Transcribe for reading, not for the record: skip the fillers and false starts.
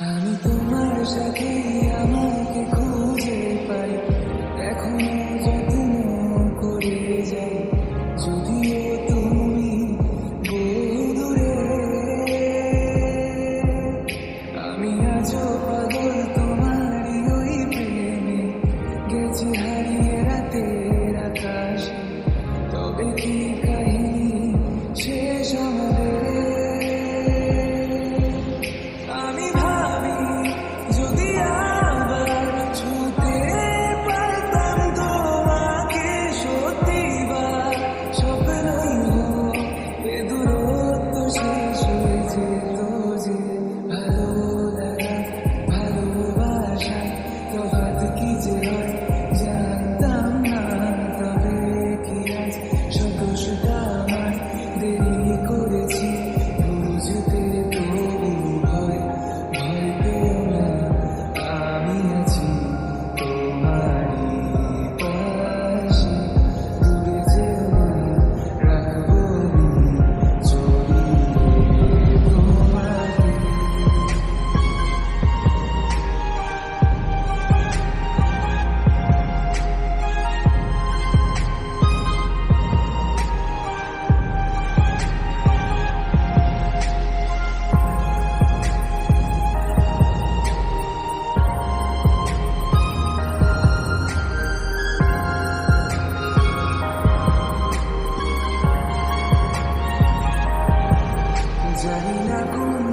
আমি তোমার সাথে আমাকে খুঁজে পাই, এখনো যত্ন করে যাই, যদিও তুমি বহু দূরে। আমি আজও পাগল তোমারই ওই প্রেমে, গেছি হারিয়ে রাতের আকাশে। তবে কি কাহিনী শেষ আমাদের? আমি ভাবি যদি আবার ছুতে পারতাম তোমাকে, সত্যিবার স্বপ্নই হোক এ দূরত্ব শেষ হয়ে যেত যে। ভালো লাগা ভালোবাসা তফাৎ কি যে হয় জানতাম না। তবে কি আজ সব দোষটা আমার, দেরি করেছি বুঝতে। তবু ভয় ভয় পেও না, আমি আছি তোমারই পাশে। দূরে যেও না, রাখবো আমি জড়িয়ে তোমাকে। জানি না কোন